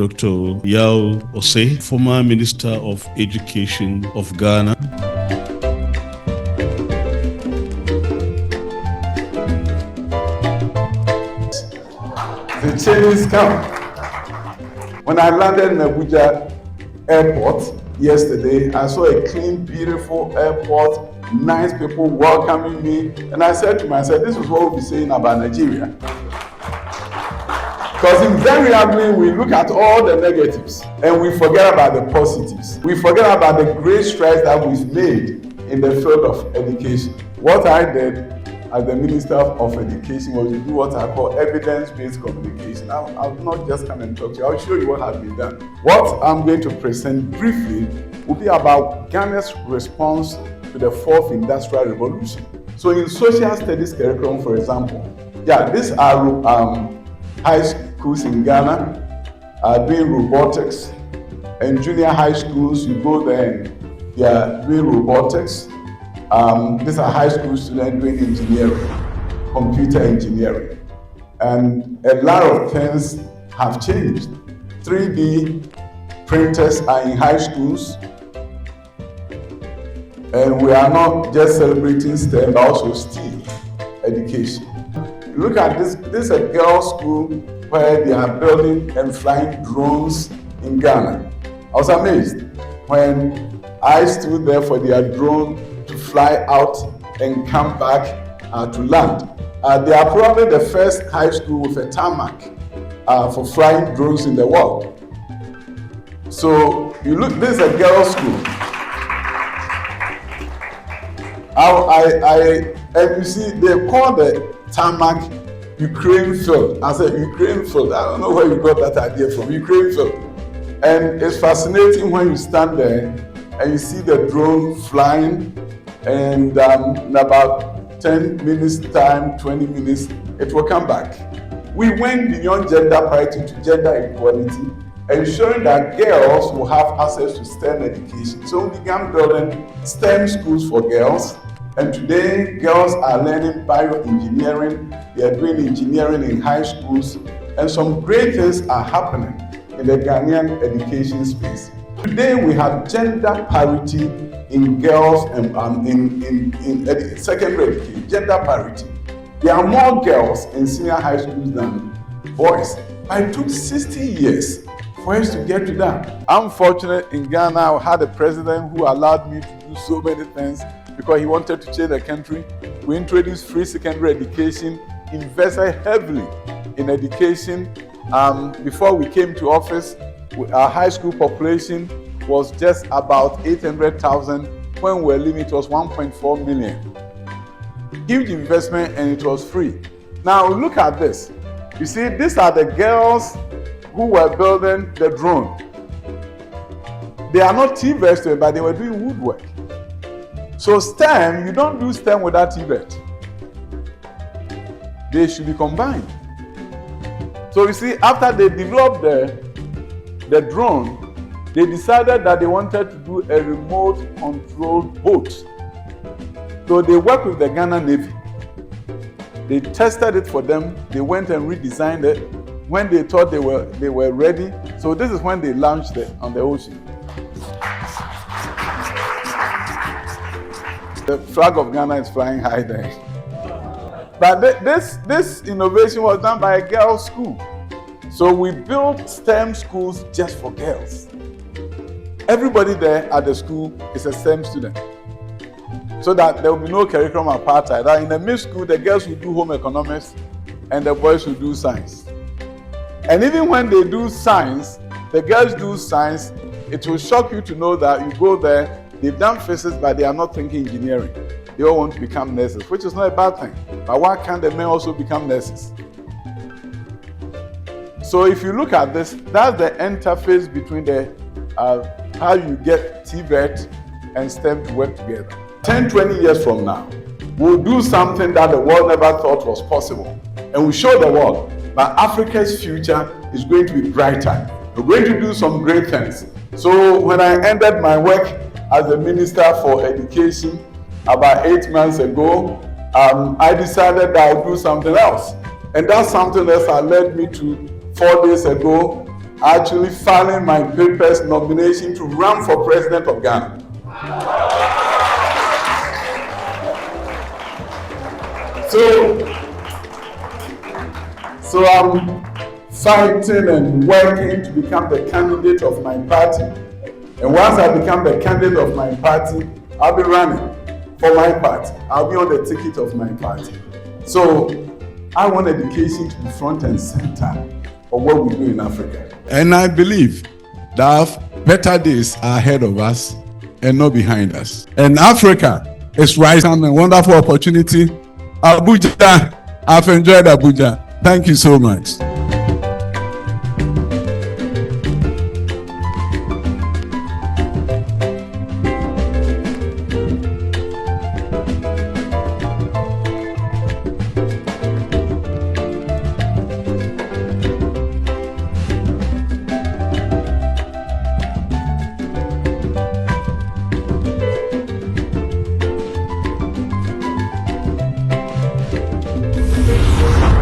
Dr. Yaw Osei, former Minister of Education of Ghana. The Chinese come. When I landed in Abuja airport yesterday, I saw a clean, beautiful airport, nice people welcoming me, and I said to myself, this is what we'll be saying about Nigeria. Because invariably we look at all the negatives and we forget about the positives. We forget about the great strides that we've made in the field of education. What I did as the Minister of Education was to do what I call evidence-based communication. I'll not just come and talk to you, I'll show you what has been done. What I'm going to present briefly will be about Ghana's response to the fourth industrial revolution. So in social studies curriculum, for example, these are high schools in Ghana doing robotics, and junior high schools, you go there and they are doing robotics. These are high school students doing engineering, computer engineering. And a lot of things have changed. 3D printers are in high schools. And we are not just celebrating STEM, but also STEAM education. Look at this. This is a girls' school where they are building and flying drones in Ghana. I was amazed when I stood there for their drone to fly out and come back to land. They are probably the first high school with a tarmac for flying drones in the world. So you look, this is a girls' school. And you see, they call the tarmac Ukraine field. I said Ukraine field. I don't know where you got that idea from. Ukraine field. And it's fascinating when you stand there and you see the drone flying, and in about 10 minutes time, 20 minutes, it will come back. We went beyond gender parity to gender equality, ensuring that girls will have access to STEM education. So we began building STEM schools for girls, and today girls are learning bioengineering, they are doing engineering in high schools, and some great things are happening in the Ghanaian education space. Today we have gender parity in girls and in secondary education, gender parity. There are more girls in senior high schools than boys. But it took 60 years for us to get to that. I'm fortunate in Ghana, I had a president who allowed me to do so many things because he wanted to change the country. We introduced free secondary education, invested heavily in education. Before we came to office, our high school population was just about 800,000. When we were leaving, it was 1.4 million. Huge investment, and it was free. Now look at this. You see, these are the girls who were building the drone. They are not TVET, but they were doing woodwork. So STEM, you don't do STEM without TVET. They should be combined. So you see, after they developed the drone, they decided that they wanted to do a remote controlled boat. So they worked with the Ghana Navy. They tested it for them. They went and redesigned it. When they thought they were ready, so this is when they launched it on the ocean. The flag of Ghana is flying high there. But this innovation was done by a girls' school. So we built STEM schools just for girls. Everybody there at the school is a STEM student, so that there will be no curriculum apartheid. In the mixed school, the girls will do home economics and the boys will do science. And even when they do science, the girls do science, it will shock you to know that you go there, they've done physics, but they are not thinking engineering. They all want to become nurses, which is not a bad thing. But why can't the men also become nurses? So if you look at this, that's the interface between the how you get TVET and STEM to work together. 10, 20 years from now, we'll do something that the world never thought was possible. And we'll show the world that Africa's future is going to be brighter. We're going to do some great things. So when I ended my work as the Minister for Education about 8 months ago, I decided that I'll do something else. And that something else led me to 4 days ago actually filing my papers nomination to run for president of Ghana. So I'm fighting and working to become the candidate of my party. And once I become the candidate of my party, I'll be running for my party. I'll be on the ticket of my party. So I want education to be front and center of what we do in Africa. And I believe that better days are ahead of us and not behind us. And Africa is rising, a wonderful opportunity. Abuja, I've enjoyed Abuja. Thank you so much.